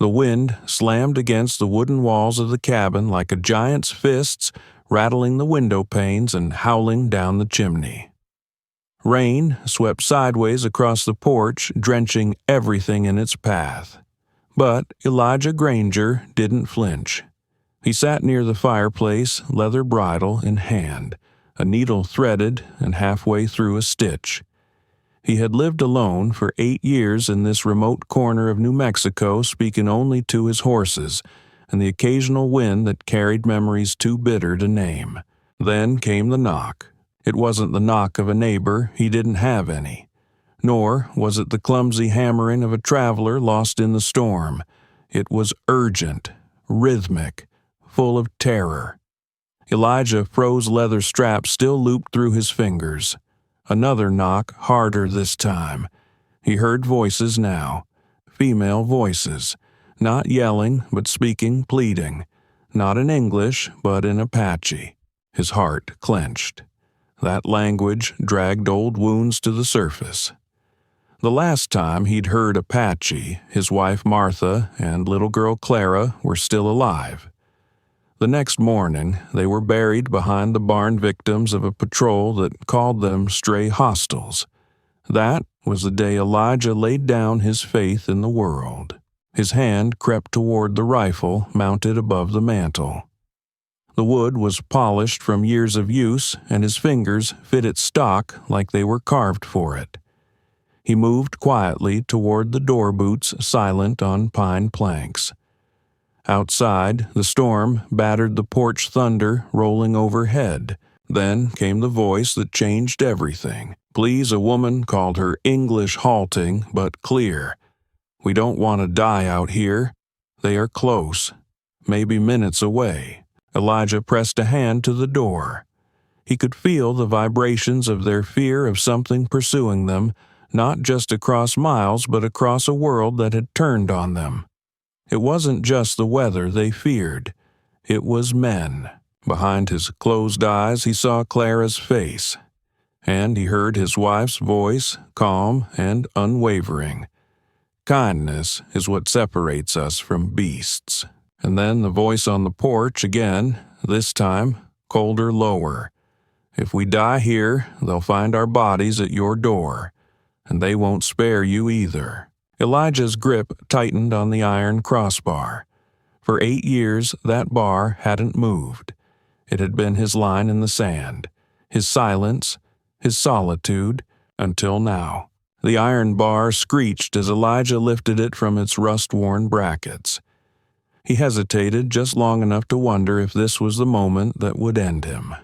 The wind slammed against the wooden walls of the cabin like a giant's fists, rattling the window panes and howling down the chimney. Rain swept sideways across the porch, drenching everything in its path. But Elijah Granger didn't flinch. He sat near the fireplace, leather bridle in hand, a needle threaded and halfway through a stitch. He had lived alone for 8 years in this remote corner of New Mexico, speaking only to his horses and the occasional wind that carried memories too bitter to name. Then came the knock. It wasn't the knock of a neighbor, he didn't have any. Nor was it the clumsy hammering of a traveler lost in the storm. It was urgent, rhythmic, full of terror. Elijah froze leather straps still looped through his fingers. Another knock, harder this time. He heard voices now, female voices, not yelling but speaking, pleading, not in English but in Apache. His heart clenched. That language dragged old wounds to the surface. The last time he'd heard Apache, his wife Martha and little girl Clara were still alive. The next morning, they were buried behind the barn, victims of a patrol that called them stray hostiles. That was the day Elijah laid down his faith in the world. His hand crept toward the rifle mounted above the mantel. The wood was polished from years of use, and his fingers fit its stock like they were carved for it. He moved quietly toward the door boots, silent on pine planks. Outside, the storm battered the porch thunder rolling overhead. Then came the voice that changed everything. Please, a woman called her English halting but clear. We don't want to die out here. They are close, maybe minutes away. Elijah pressed a hand to the door. He could feel the vibrations of their fear of something pursuing them, not just across miles but across a world that had turned on them. It wasn't just the weather they feared. It was men. Behind his closed eyes he saw Clara's face, and he heard his wife's voice, calm and unwavering. Kindness is what separates us from beasts. And then the voice on the porch again, this time colder, lower. If we die here, they'll find our bodies at your door, and they won't spare you either. Elijah's grip tightened on the iron crossbar. For 8 years, that bar hadn't moved. It had been his line in the sand, his silence, his solitude, until now. The iron bar screeched as Elijah lifted it from its rust-worn brackets. He hesitated just long enough to wonder if this was the moment that would end him.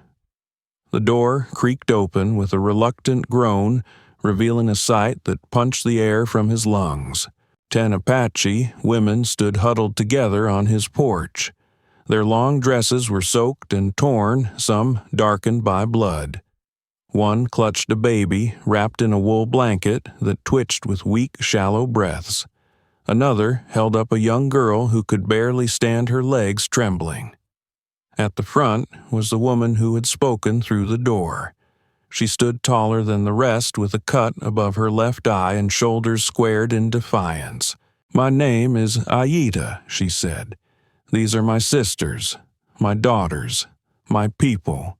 The door creaked open with a reluctant groan, revealing a sight that punched the air from his lungs. 10 Apache women stood huddled together on his porch. Their long dresses were soaked and torn, some darkened by blood. One clutched a baby wrapped in a wool blanket that twitched with weak, shallow breaths. Another held up a young girl who could barely stand her legs trembling. At the front was the woman who had spoken through the door. She stood taller than the rest with a cut above her left eye and shoulders squared in defiance. "My name is Aida," she said. "These are my sisters, my daughters, my people.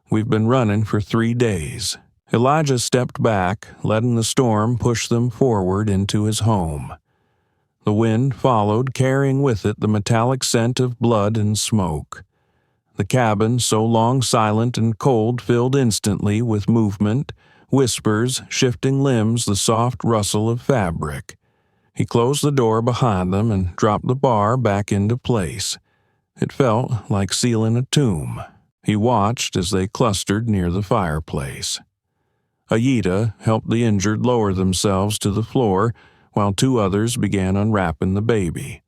We've been running for 3 days." Elijah stepped back, letting the storm push them forward into his home. The wind followed, carrying with it the metallic scent of blood and smoke. The cabin, so long silent and cold, filled instantly with movement, whispers, shifting limbs, the soft rustle of fabric. He closed the door behind them and dropped the bar back into place. It felt like sealing a tomb. He watched as they clustered near the fireplace. Aida helped the injured lower themselves to the floor, while 2 others began unwrapping the baby.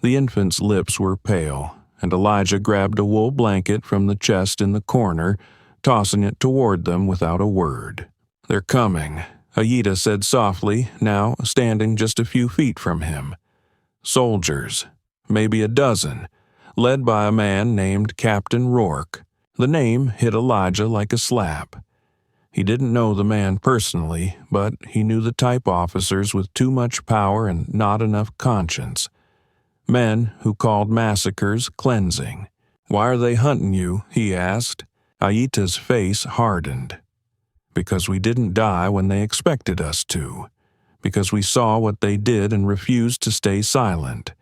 The infant's lips were pale, and Elijah grabbed a wool blanket from the chest in the corner, tossing it toward them without a word. "They're coming," Aida said softly, now standing just a few feet from him. "Soldiers, maybe a dozen, led by a man named Captain Rourke." The name hit Elijah like a slap. He didn't know the man personally, but he knew the type officers with too much power and not enough conscience. Men who called massacres cleansing. "Why are they hunting you?" he asked. Aita's face hardened. "Because we didn't die when they expected us to. Because we saw what they did and refused to stay silent.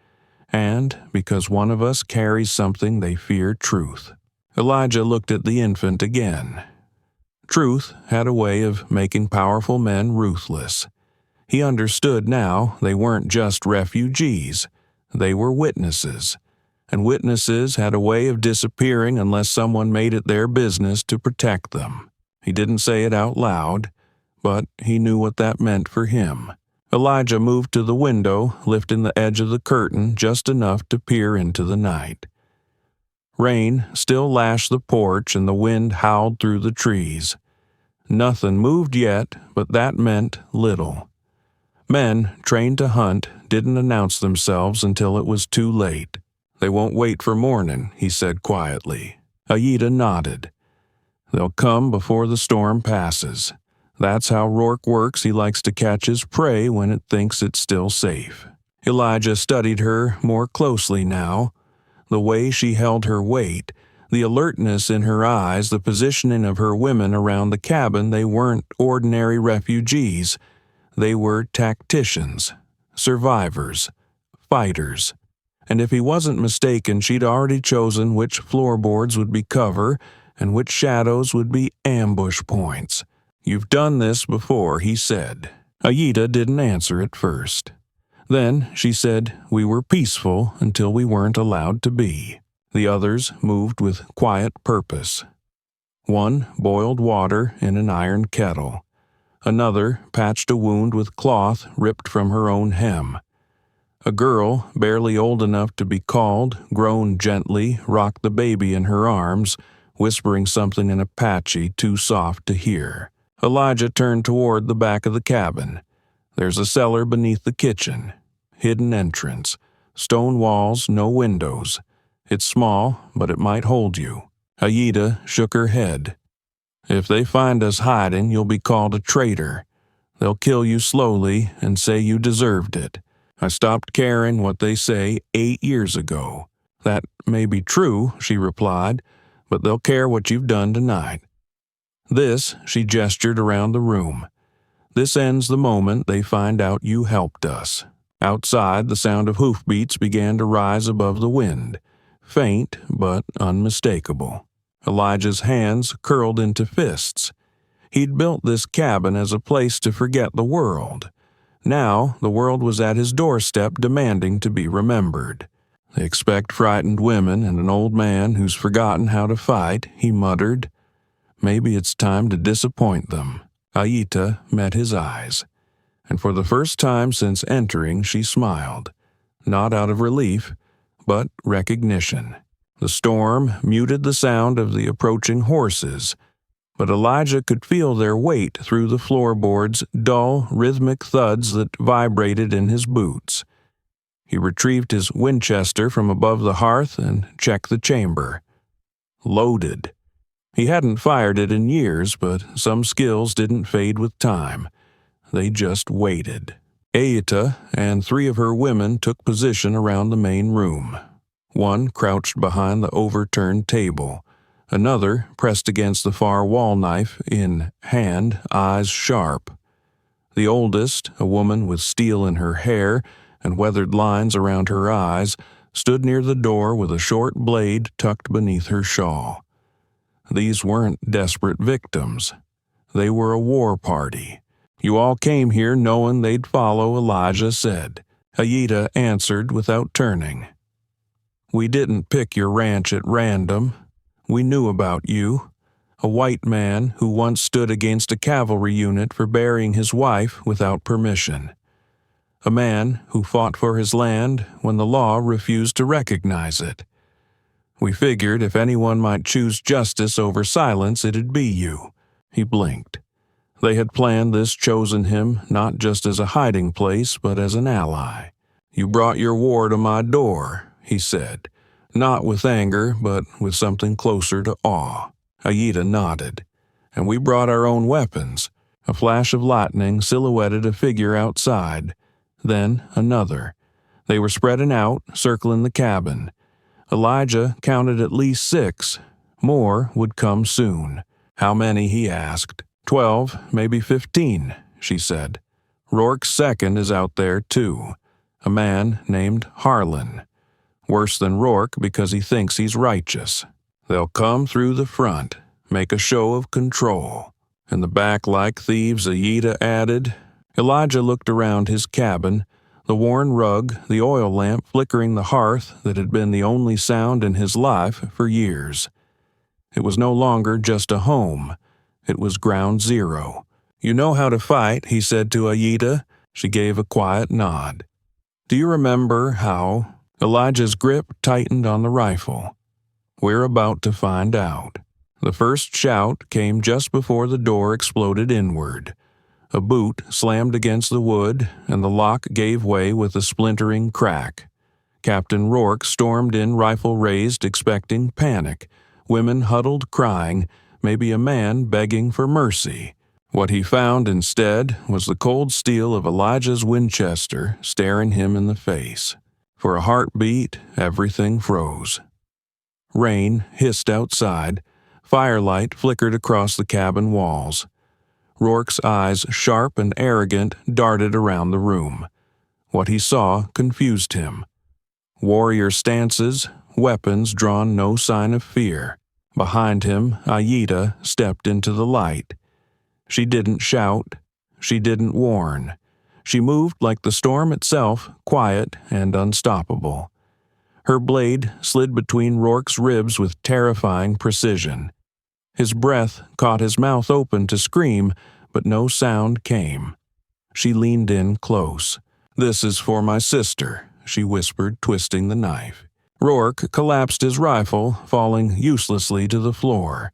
And because one of us carries something they fear truth." Elijah looked at the infant again. Truth had a way of making powerful men ruthless. He understood now they weren't just refugees. They were witnesses. And witnesses had a way of disappearing unless someone made it their business to protect them. He didn't say it out loud, but he knew what that meant for him. Elijah moved to the window, lifting the edge of the curtain just enough to peer into the night. Rain still lashed the porch and the wind howled through the trees. Nothing moved yet, but that meant little. Men trained to hunt didn't announce themselves until it was too late. "They won't wait for morning," he said quietly. Aita nodded. "They'll come before the storm passes. That's how Rourke works. He likes to catch his prey when it thinks it's still safe." Elijah studied her more closely now. The way she held her weight, the alertness in her eyes, the positioning of her women around the cabin. They weren't ordinary refugees. They were tacticians, survivors, fighters. And if he wasn't mistaken, she'd already chosen which floorboards would be cover and which shadows would be ambush points. "You've done this before," he said. Aita didn't answer at first. Then she said, "We were peaceful until we weren't allowed to be." The others moved with quiet purpose. One boiled water in an iron kettle. Another patched a wound with cloth ripped from her own hem. A girl, barely old enough to be called, groaned gently, rocked the baby in her arms, whispering something in Apache too soft to hear. Elijah turned toward the back of the cabin. "There's a cellar beneath the kitchen. Hidden entrance. Stone walls, no windows. It's small, but it might hold you." Aita shook her head. "If they find us hiding, you'll be called a traitor. They'll kill you slowly and say you deserved it. I stopped caring what they say 8 years ago." "That may be true," she replied, "but they'll care what you've done tonight. This," she gestured around the room, "this ends the moment they find out you helped us." Outside, the sound of hoofbeats began to rise above the wind, faint but unmistakable. Elijah's hands curled into fists. He'd built this cabin as a place to forget the world. Now the world was at his doorstep demanding to be remembered. "They expect frightened women and an old man who's forgotten how to fight," he muttered. "Maybe it's time to disappoint them." Aita met his eyes, and for the first time since entering she smiled, not out of relief, but recognition. The storm muted the sound of the approaching horses, but Elijah could feel their weight through the floorboards, dull, rhythmic thuds that vibrated in his boots. He retrieved his Winchester from above the hearth and checked the chamber. Loaded. He hadn't fired it in years, but some skills didn't fade with time. They just waited. Aita and 3 of her women took position around the main room. One crouched behind the overturned table. Another pressed against the far wall, knife in hand, eyes sharp. The oldest, a woman with steel in her hair and weathered lines around her eyes, stood near the door with a short blade tucked beneath her shawl. These weren't desperate victims. They were a war party. "You all came here knowing they'd follow," Elijah said. Aita answered without turning. "We didn't pick your ranch at random. We knew about you. A white man who once stood against a cavalry unit for burying his wife without permission. A man who fought for his land when the law refused to recognize it. We figured if anyone might choose justice over silence, it'd be you." He blinked. They had planned this, chosen him not just as a hiding place, but as an ally. "You brought your war to my door," he said, not with anger, but with something closer to awe. Aita nodded. "And we brought our own weapons." A flash of lightning silhouetted a figure outside, then another. They were spreading out, circling the cabin. Elijah counted at least 6. More would come soon. How many, he asked. 12, maybe 15, she said. Rourke's second is out there, too. A man named Harlan. Worse than Rourke because he thinks he's righteous. They'll come through the front, make a show of control. In the back like thieves, Aida added. Elijah looked around his cabin, the worn rug, the oil lamp flickering the hearth that had been the only sound in his life for years. It was no longer just a home. It was ground zero. You know how to fight, he said to Aida. She gave a quiet nod. Do you remember how? Elijah's grip tightened on the rifle. We're about to find out. The first shout came just before the door exploded inward. A boot slammed against the wood, and the lock gave way with a splintering crack. Captain Rourke stormed in, rifle raised, expecting panic. Women huddled crying, maybe a man begging for mercy. What he found instead was the cold steel of Elijah's Winchester staring him in the face. For a heartbeat, everything froze. Rain hissed outside. Firelight flickered across the cabin walls. Rourke's eyes, sharp and arrogant, darted around the room. What he saw confused him. Warrior stances, weapons drawn no sign of fear. Behind him, Aida stepped into the light. She didn't shout. She didn't warn. She moved like the storm itself, quiet and unstoppable. Her blade slid between Rourke's ribs with terrifying precision. His breath caught his mouth open to scream, but no sound came. She leaned in close. "This is for my sister," she whispered, twisting the knife. Rourke collapsed his rifle, falling uselessly to the floor.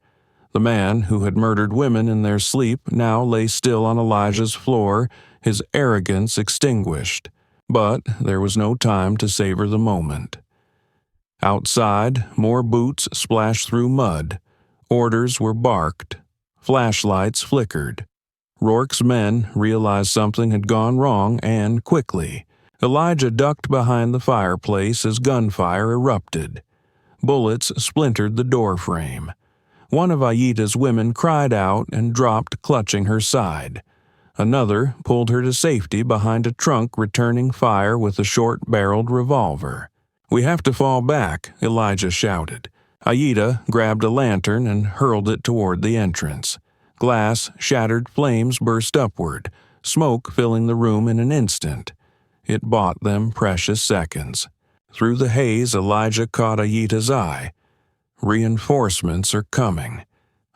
The man who had murdered women in their sleep now lay still on Elijah's floor, his arrogance extinguished. But there was no time to savor the moment. Outside, more boots splashed through mud. Orders were barked. Flashlights flickered. Rourke's men realized something had gone wrong, and quickly. Elijah ducked behind the fireplace as gunfire erupted. Bullets splintered the doorframe. One of Aida's women cried out and dropped, clutching her side. Another pulled her to safety behind a trunk, returning fire with a short-barreled revolver. "We have to fall back," Elijah shouted. Aida grabbed a lantern and hurled it toward the entrance. Glass, shattered flames burst upward, smoke filling the room in an instant. It bought them precious seconds. Through the haze, Elijah caught Aida's eye. "Reinforcements are coming.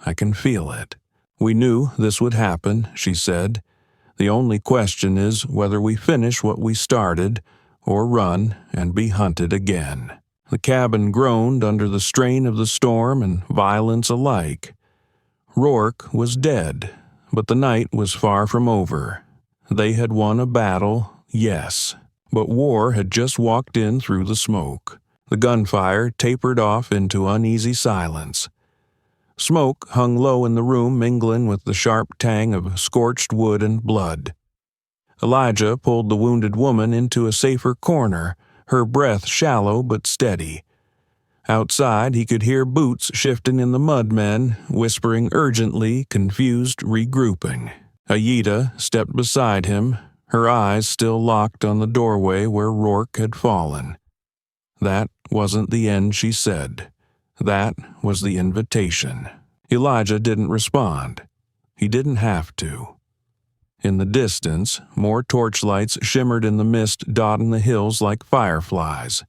I can feel it." "We knew this would happen," she said. "The only question is whether we finish what we started or run and be hunted again." The cabin groaned under the strain of the storm and violence alike. Rourke was dead, but the night was far from over. They had won a battle, yes, but war had just walked in through the smoke. The gunfire tapered off into uneasy silence. Smoke hung low in the room, mingling with the sharp tang of scorched wood and blood. Elijah pulled the wounded woman into a safer corner, her breath shallow but steady. Outside, he could hear boots shifting in the mud, men whispering urgently, confused, regrouping. Aida stepped beside him, her eyes still locked on the doorway where Rourke had fallen. That wasn't the end, she said. That was the invitation. Elijah didn't respond. He didn't have to. In the distance, more torchlights shimmered in the mist, dotting the hills like fireflies.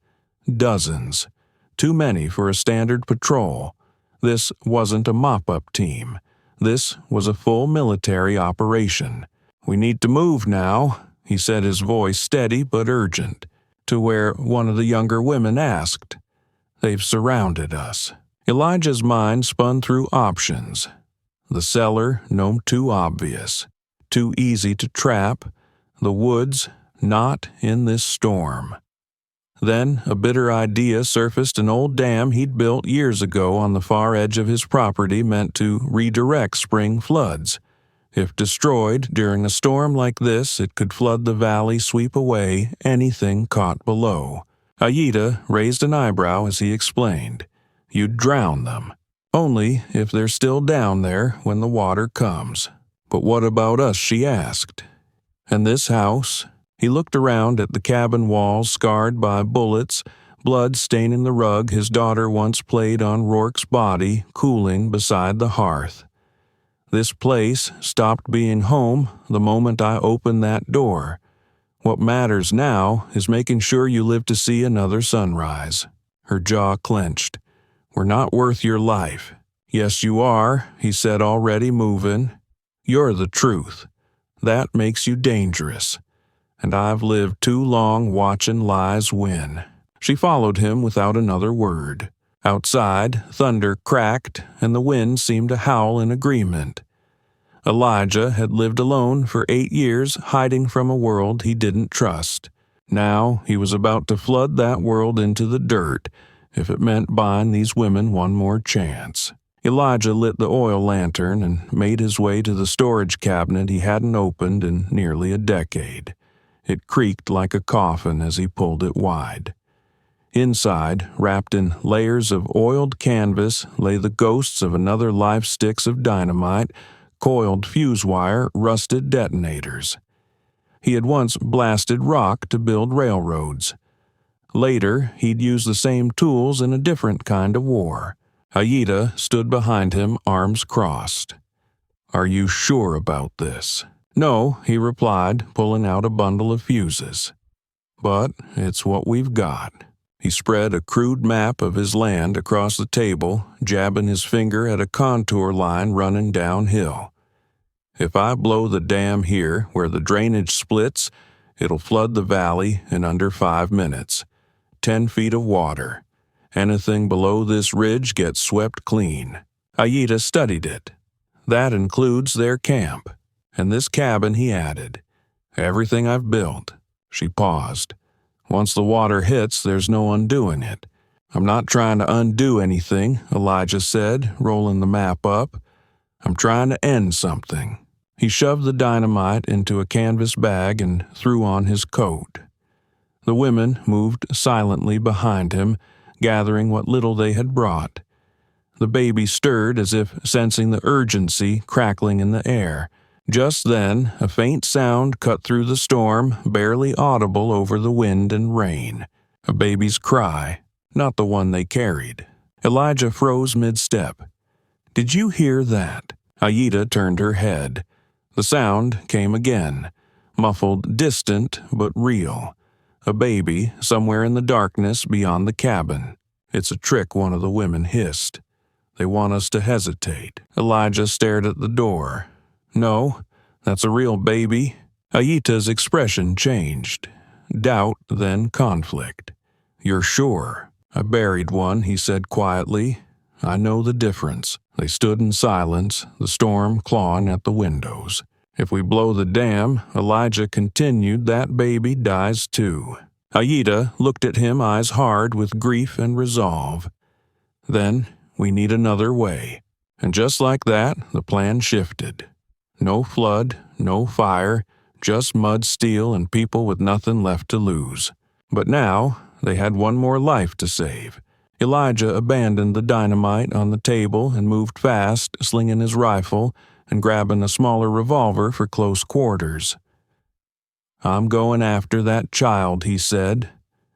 Dozens. Too many for a standard patrol. This wasn't a mop-up team. This was a full military operation. "We need to move now," he said, his voice steady but urgent, to where one of the younger women asked. "They've surrounded us." Elijah's mind spun through options. The cellar, no too obvious. Too easy to trap. The woods, not in this storm. Then a bitter idea surfaced. An old dam he'd built years ago on the far edge of his property meant to redirect spring floods. If destroyed during a storm like this, it could flood the valley, sweep away anything caught below. Aida raised an eyebrow as he explained. You'd drown them. Only if they're still down there when the water comes. But what about us, she asked. And this house? He looked around at the cabin walls scarred by bullets, blood staining the rug his daughter once played on Rourke's body, cooling beside the hearth. This place stopped being home the moment I opened that door. What matters now is making sure you live to see another sunrise. Her jaw clenched. We're not worth your life. Yes, you are, he said, already moving. You're the truth. That makes you dangerous. And I've lived too long watching lies win. She followed him without another word. Outside, thunder cracked, and the wind seemed to howl in agreement. Elijah had lived alone for 8 years, hiding from a world he didn't trust. Now he was about to flood that world into the dirt, if it meant buying these women one more chance. Elijah lit the oil lantern and made his way to the storage cabinet he hadn't opened in nearly a decade. It creaked like a coffin as he pulled it wide. Inside, wrapped in layers of oiled canvas, lay the ghosts of another life sticks of dynamite, coiled fuse wire, rusted detonators. He had once blasted rock to build railroads. Later, he'd used the same tools in a different kind of war. Aida stood behind him, arms crossed. Are you sure about this? No, he replied, pulling out a bundle of fuses. But it's what we've got. He spread a crude map of his land across the table, jabbing his finger at a contour line running downhill. If I blow the dam here where the drainage splits, it'll flood the valley in under 5 minutes. 10 feet of water. Anything below this ridge gets swept clean. Aida studied it. That includes their camp. And this cabin, he added. Everything I've built. She paused. Once the water hits, there's no undoing it. I'm not trying to undo anything, Elijah said, rolling the map up. I'm trying to end something. He shoved the dynamite into a canvas bag and threw on his coat. The women moved silently behind him, gathering what little they had brought. The baby stirred as if sensing the urgency crackling in the air. Just then, a faint sound cut through the storm, barely audible over the wind and rain. A baby's cry, not the one they carried. Elijah froze mid-step. Did you hear that? Aida turned her head. The sound came again, muffled, distant, but real. A baby, somewhere in the darkness beyond the cabin. It's a trick, one of the women hissed. They want us to hesitate. Elijah stared at the door. No, that's a real baby. Aida's expression changed. Doubt, then conflict. You're sure? I buried one, he said quietly. I know the difference. They stood in silence, the storm clawing at the windows. If we blow the dam, Elijah continued, that baby dies too. Aida looked at him, eyes hard with grief and resolve. Then we need another way. And just like that, the plan shifted. No flood, no fire, just mud, steel, and people with nothing left to lose. But now, they had one more life to save. Elijah abandoned the dynamite on the table and moved fast, slinging his rifle and grabbing a smaller revolver for close quarters. I'm going after that child, he said.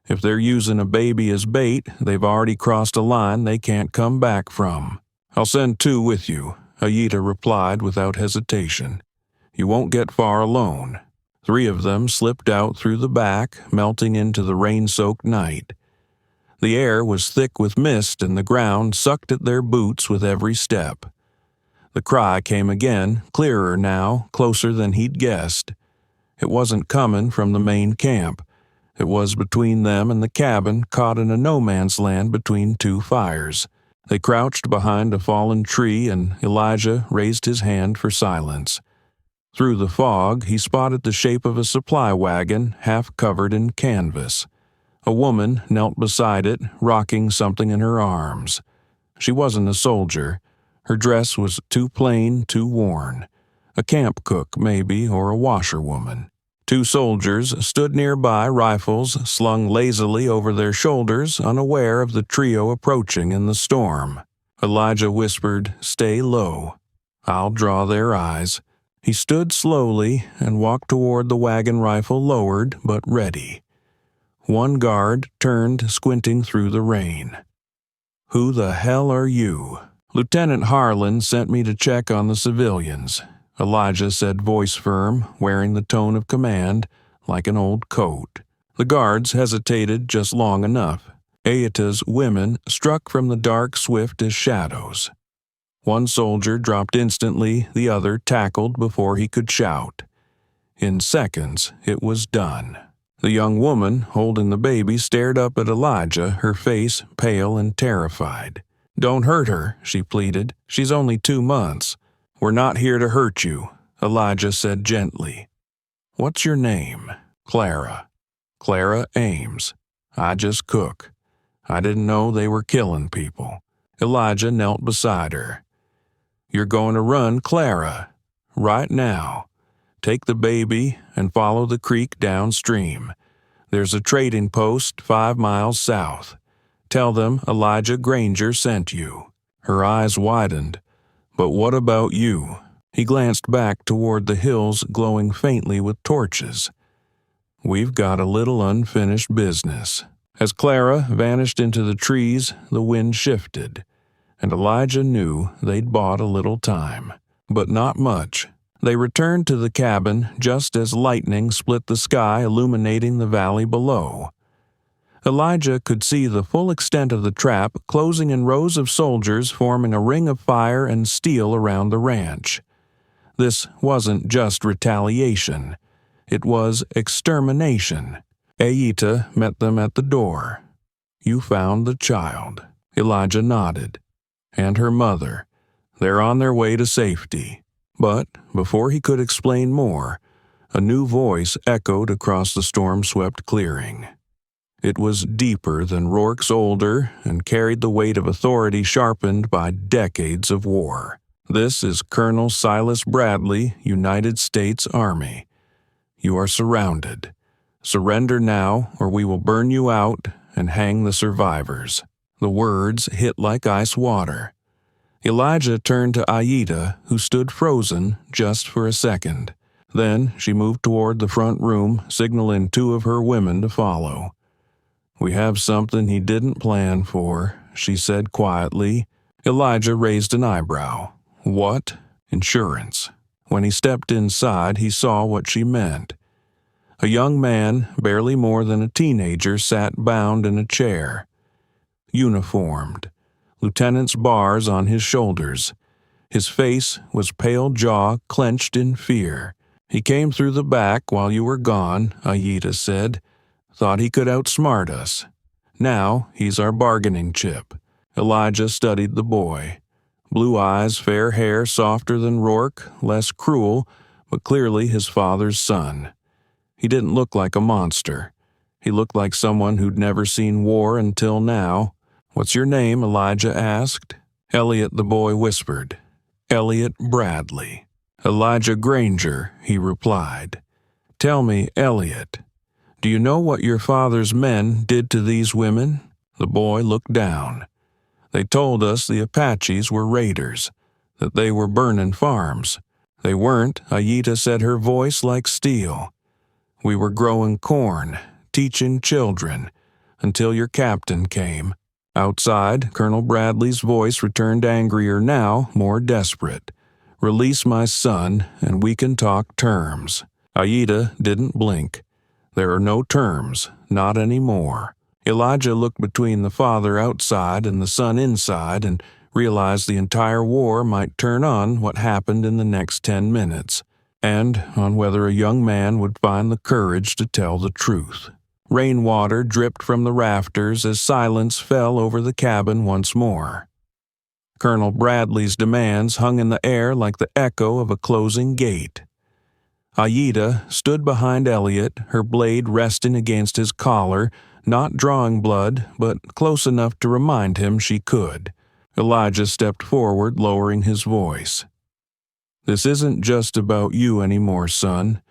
If they're using a baby as bait, they've already crossed a line they can't come back from. I'll send 2 with you, Aida replied without hesitation. You won't get far alone. 3 of them slipped out through the back, melting into the rain-soaked night. The air was thick with mist and the ground sucked at their boots with every step. The cry came again, clearer now, closer than he'd guessed. It wasn't coming from the main camp. It was between them and the cabin, caught in a no-man's land between 2 fires. They crouched behind a fallen tree, and Elijah raised his hand for silence. Through the fog, he spotted the shape of a supply wagon, half covered in canvas. A woman knelt beside it, rocking something in her arms. She wasn't a soldier. Her dress was too plain, too worn. A camp cook, maybe, or a washerwoman. 2 soldiers stood nearby, rifles slung lazily over their shoulders, unaware of the trio approaching in the storm. Elijah whispered, "Stay low. I'll draw their eyes." He stood slowly and walked toward the wagon, rifle lowered but ready. One guard turned, squinting through the rain. "Who the hell are you?" "Lieutenant Harlan sent me to check on the civilians," Elijah said, voice firm, wearing the tone of command, like an old coat. The guards hesitated just long enough. Aita's women struck from the dark, swift as shadows. One soldier dropped instantly, the other tackled before he could shout. In seconds, it was done. The young woman, holding the baby, stared up at Elijah, her face pale and terrified. "Don't hurt her," she pleaded. "She's only 2 months. "We're not here to hurt you," Elijah said gently. "What's your name?" "Clara. Clara Ames. I just cook. I didn't know they were killing people." Elijah knelt beside her. "You're going to run, Clara. Right now. Take the baby and follow the creek downstream. There's a trading post 5 miles south. Tell them Elijah Granger sent you." Her eyes widened. "But what about you?" He glanced back toward the hills glowing faintly with torches. "We've got a little unfinished business." As Clara vanished into the trees, the wind shifted, and Elijah knew they'd bought a little time. But not much. They returned to the cabin just as lightning split the sky, illuminating the valley below. Elijah could see the full extent of the trap, closing in rows of soldiers forming a ring of fire and steel around the ranch. This wasn't just retaliation. It was extermination. Aita met them at the door. "You found the child." Elijah nodded. "And her mother. They're on their way to safety." But before he could explain more, a new voice echoed across the storm-swept clearing. It was deeper than Rourke's older and carried the weight of authority sharpened by decades of war. "This is Colonel Silas Bradley, United States Army. You are surrounded. Surrender now, or we will burn you out and hang the survivors." The words hit like ice water. Elijah turned to Aida, who stood frozen just for a second. Then she moved toward the front room, signaling 2 of her women to follow. "We have something he didn't plan for," she said quietly. Elijah raised an eyebrow. "What?" "Insurance." When he stepped inside, he saw what she meant. A young man, barely more than a teenager, sat bound in a chair. Uniformed. Lieutenant's bars on his shoulders. His face was pale jaw clenched in fear. "He came through the back while you were gone," Aida said. "Thought he could outsmart us. Now he's our bargaining chip." Elijah studied the boy. Blue eyes, fair hair softer than Rourke, less cruel, but clearly his father's son. He didn't look like a monster. He looked like someone who'd never seen war until now. "What's your name?" Elijah asked. "Elliot," the boy whispered. "Elliot Bradley." "Elijah Granger," he replied. "Tell me, Elliot, do you know what your father's men did to these women?" The boy looked down. "They told us the Apaches were raiders, that they were burning farms. They weren't," Aida said, her voice like steel. "We were growing corn, teaching children, until your captain came." Outside, Colonel Bradley's voice returned angrier now, more desperate. "Release my son, and we can talk terms." Aida didn't blink. "There are no terms, not anymore." Elijah looked between the father outside and the son inside and realized the entire war might turn on what happened in the next 10 minutes, and on whether a young man would find the courage to tell the truth. Rainwater dripped from the rafters as silence fell over the cabin once more. Colonel Bradley's demands hung in the air like the echo of a closing gate. Aida stood behind Elliot, her blade resting against his collar, not drawing blood, but close enough to remind him she could. Elijah stepped forward, lowering his voice. This isn't just about you anymore, son.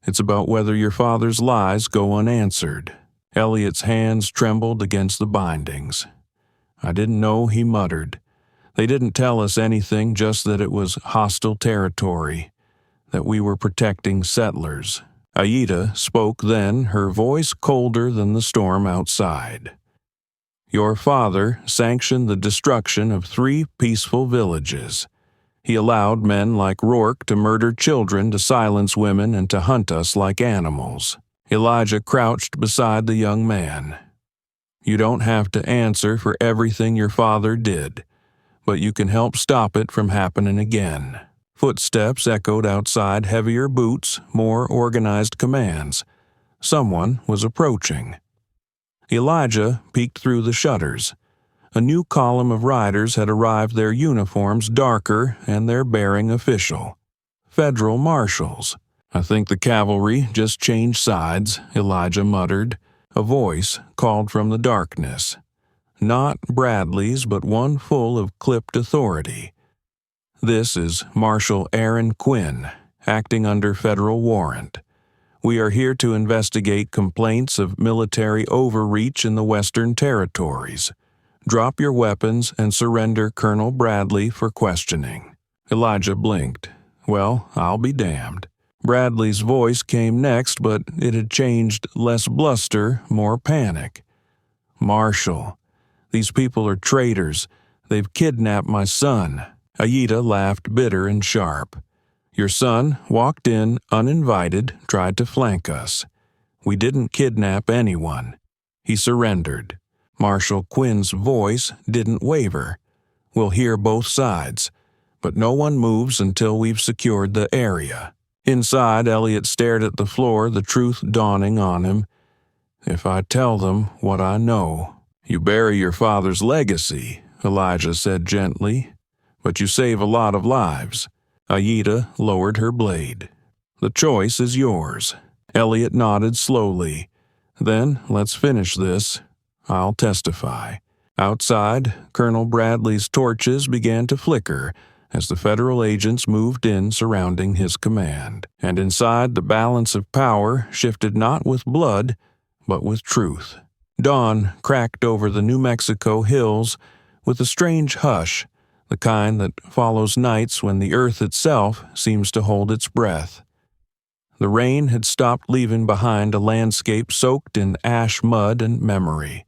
It's about whether your father's lies go unanswered. Elliot's hands trembled against the bindings. I didn't know, he muttered. They didn't tell us anything, just that it was hostile territory, that we were protecting settlers. Aida spoke then, her voice colder than the storm outside. Your father sanctioned the destruction of 3 peaceful villages. He allowed men like Rourke to murder children, to silence women, and to hunt us like animals. Elijah crouched beside the young man. You don't have to answer for everything your father did, but you can help stop it from happening again. Footsteps echoed outside, heavier boots, more organized commands. Someone was approaching. Elijah peeked through the shutters. A new column of riders had arrived, their uniforms darker and their bearing official. Federal marshals. I think the cavalry just changed sides, Elijah muttered. A voice called from the darkness. Not Bradley's, but one full of clipped authority. This is Marshal Aaron Quinn, acting under federal warrant. We are here to investigate complaints of military overreach in the Western Territories. Drop your weapons and surrender Colonel Bradley for questioning. Elijah blinked. Well, I'll be damned. Bradley's voice came next, but it had changed, less bluster, more panic. Marshal, these people are traitors. They've kidnapped my son. Aida laughed bitter and sharp. Your son walked in uninvited, tried to flank us. We didn't kidnap anyone. He surrendered. Marshal Quinn's voice didn't waver. We'll hear both sides, but no one moves until we've secured the area. Inside, Elliot stared at the floor, the truth dawning on him. If I tell them what I know, you bury your father's legacy, Elijah said gently, but you save a lot of lives. Aida lowered her blade. The choice is yours. Elliot nodded slowly. Then let's finish this. I'll testify. Outside, Colonel Bradley's torches began to flicker as the federal agents moved in surrounding his command. And inside, the balance of power shifted not with blood, but with truth. Dawn cracked over the New Mexico hills with a strange hush, the kind that follows nights when the earth itself seems to hold its breath. The rain had stopped, leaving behind a landscape soaked in ash, mud, and memory.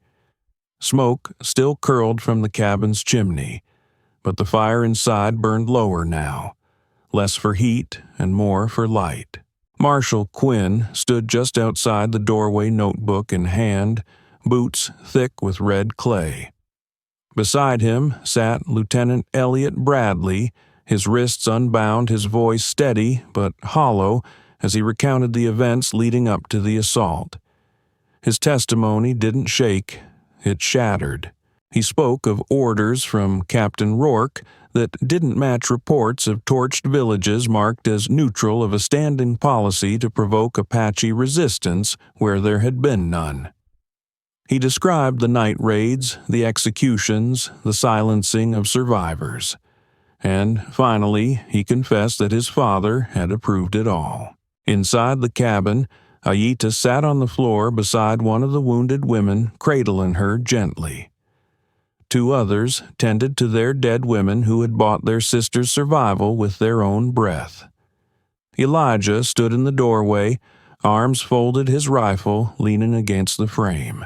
Smoke still curled from the cabin's chimney, but the fire inside burned lower now, less for heat and more for light. Marshal Quinn stood just outside the doorway, notebook in hand, boots thick with red clay. Beside him sat Lieutenant Elliot Bradley, his wrists unbound, his voice steady but hollow as he recounted the events leading up to the assault. His testimony didn't shake, it shattered. He spoke of orders from Captain Rourke that didn't match reports of torched villages marked as neutral, of a standing policy to provoke Apache resistance where there had been none. He described the night raids, the executions, the silencing of survivors. And finally, he confessed that his father had approved it all. Inside the cabin, Aida sat on the floor beside one of the wounded women, cradling her gently. 2 others tended to their dead women who had bought their sister's survival with their own breath. Elijah stood in the doorway, arms folded, his rifle leaning against the frame.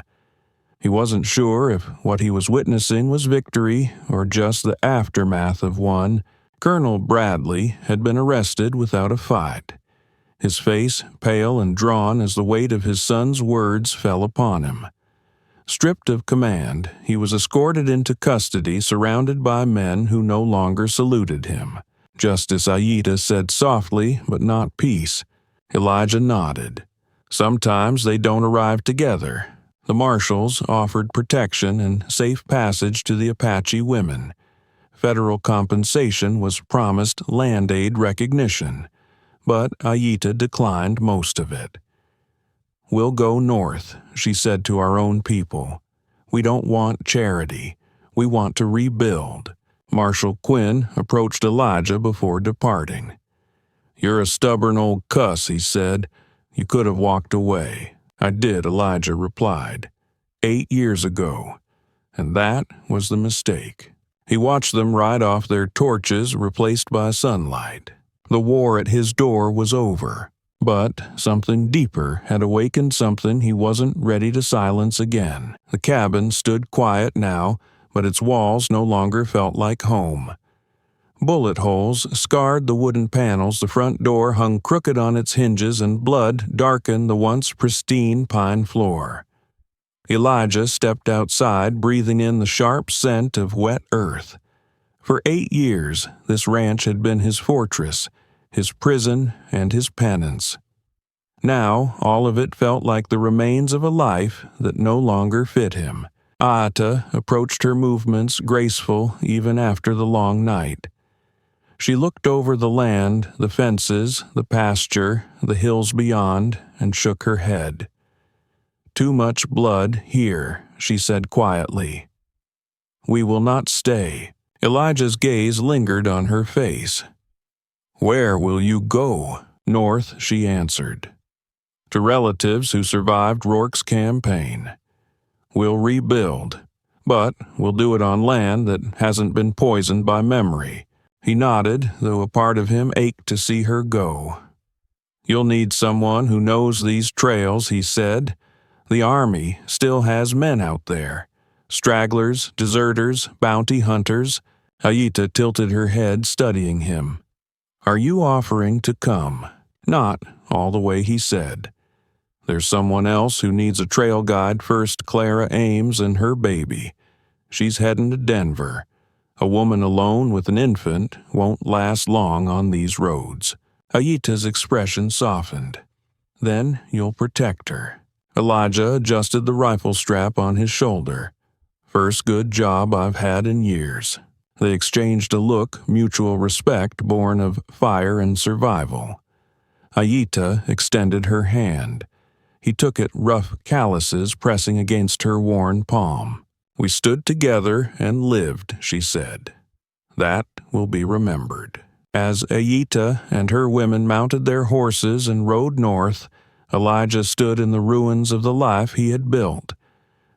He wasn't sure if what he was witnessing was victory or just the aftermath of one. Colonel Bradley had been arrested without a fight, his face pale and drawn as the weight of his son's words fell upon him. Stripped of command, he was escorted into custody, surrounded by men who no longer saluted him. Justice Aida said softly, but not peace. Elijah nodded. Sometimes they don't arrive together. The marshals offered protection and safe passage to the Apache women. Federal compensation was promised, land aid recognition, but Aida declined most of it. We'll go north, she said, to our own people. We don't want charity. We want to rebuild. Marshal Quinn approached Elijah before departing. "You're a stubborn old cuss," he said. "You could have walked away." "I did," Elijah replied. 8 years ago. And that was the mistake. He watched them ride off, their torches replaced by sunlight. The war at his door was over. But something deeper had awakened something he wasn't ready to silence again. The cabin stood quiet now, but its walls no longer felt like home. Bullet holes scarred the wooden panels, the front door hung crooked on its hinges, and blood darkened the once pristine pine floor. Elijah stepped outside, breathing in the sharp scent of wet earth. For 8 years, this ranch had been his fortress, his prison, and his penance. Now, all of it felt like the remains of a life that no longer fit him. Aata approached her movements graceful even after the long night. She looked over the land, the fences, the pasture, the hills beyond, and shook her head. "Too much blood here," she said quietly. "We will not stay." Elijah's gaze lingered on her face. "Where will you go?" "North," she answered. "To relatives who survived Rourke's campaign. We'll rebuild, but we'll do it on land that hasn't been poisoned by memory." He nodded, though a part of him ached to see her go. "You'll need someone who knows these trails," he said. "The army still has men out there. Stragglers, deserters, bounty hunters." Aita tilted her head, studying him. "Are you offering to come?" "Not all the way," he said. "There's someone else who needs a trail guide first, Clara Ames and her baby. She's heading to Denver. A woman alone with an infant won't last long on these roads." Aita's expression softened. "Then you'll protect her." Elijah adjusted the rifle strap on his shoulder. "First good job I've had in years." They exchanged a look, mutual respect born of fire and survival. Aita extended her hand. He took it, rough calluses pressing against her worn palm. "We stood together and lived," she said. "That will be remembered." As Aita and her women mounted their horses and rode north, Elijah stood in the ruins of the life he had built,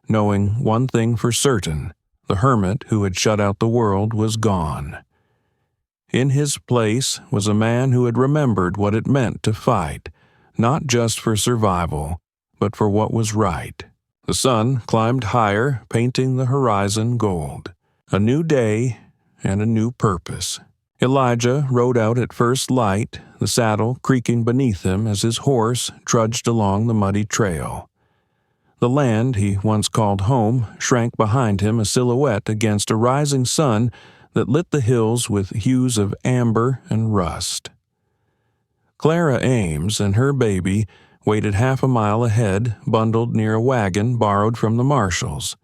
knowing one thing for certain: the hermit who had shut out the world was gone. In his place was a man who had remembered what it meant to fight, not just for survival, but for what was right. The sun climbed higher, painting the horizon gold. A new day and a new purpose. Elijah rode out at first light, the saddle creaking beneath him as his horse trudged along the muddy trail. The land he once called home shrank behind him, a silhouette against a rising sun that lit the hills with hues of amber and rust. Clara Ames and her baby waited half a mile ahead, bundled near a wagon borrowed from the marshals.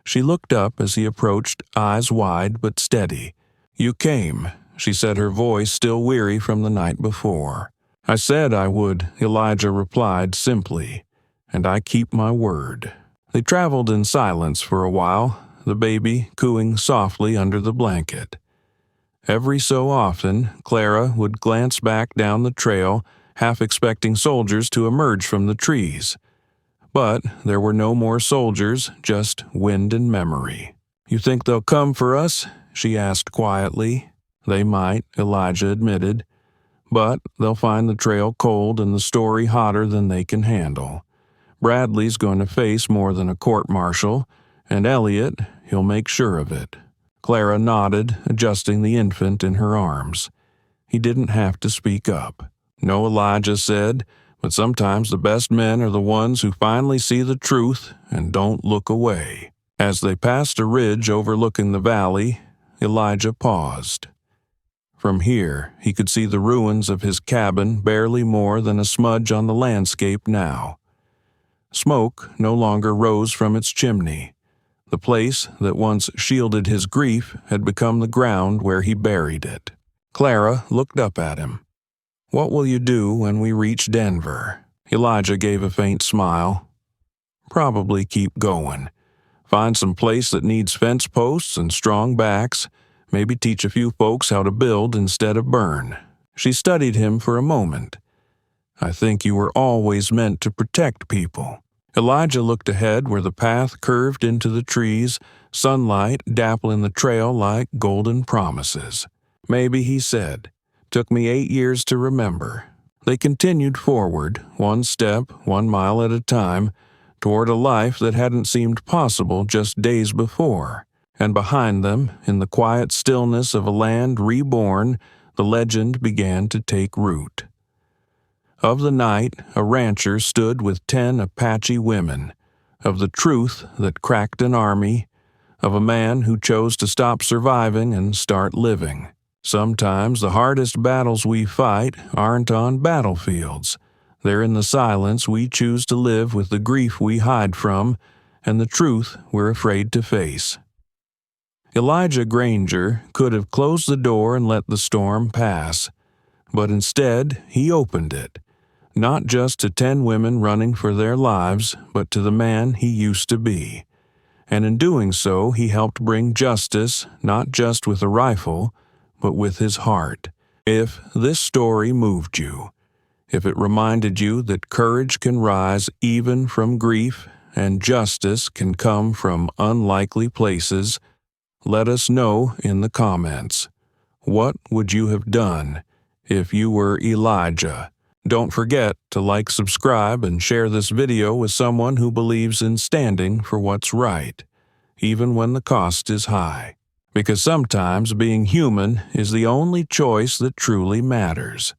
She looked up as he approached, eyes wide but steady. "You came," she said, her voice still weary from the night before. "I said I would," Elijah replied simply, "and I keep my word." They traveled in silence for a while, the baby cooing softly under the blanket. Every so often, Clara would glance back down the trail, half expecting soldiers to emerge from the trees. But there were no more soldiers, just wind and memory. "You think they'll come for us?" she asked quietly. "They might," Elijah admitted. "But they'll find the trail cold and the story hotter than they can handle. Bradley's going to face more than a court-martial, and Elliot, he'll make sure of it." Clara nodded, adjusting the infant in her arms. He didn't have to speak up. "No," Elijah said, "but sometimes the best men are the ones who finally see the truth and don't look away." As they passed a ridge overlooking the valley, Elijah paused. From here, he could see the ruins of his cabin, barely more than a smudge on the landscape now. Smoke no longer rose from its chimney. The place that once shielded his grief had become the ground where he buried it. Clara looked up at him. "What will you do when we reach Denver?" Elijah gave a faint smile. "Probably keep going. Find some place that needs fence posts and strong backs, maybe teach a few folks how to build instead of burn." She studied him for a moment. "I think you were always meant to protect people." Elijah looked ahead where the path curved into the trees, sunlight dappling the trail like golden promises. "Maybe," he said. "Took me 8 years to remember." They continued forward, one step, 1 mile at a time, toward a life that hadn't seemed possible just days before. And behind them, in the quiet stillness of a land reborn, the legend began to take root. Of the night, a rancher stood with 10 Apache women. Of the truth that cracked an army. Of a man who chose to stop surviving and start living. Sometimes the hardest battles we fight aren't on battlefields. They're in the silence we choose to live with the grief we hide from and the truth we're afraid to face. Elijah Granger could have closed the door and let the storm pass, but instead he opened it, not just to 10 women running for their lives, but to the man he used to be. And in doing so, he helped bring justice, not just with a rifle, but with his heart. If this story moved you, if it reminded you that courage can rise even from grief and justice can come from unlikely places, let us know in the comments. What would you have done if you were Elijah? Don't forget to like, subscribe, and share this video with someone who believes in standing for what's right, even when the cost is high. Because sometimes being human is the only choice that truly matters.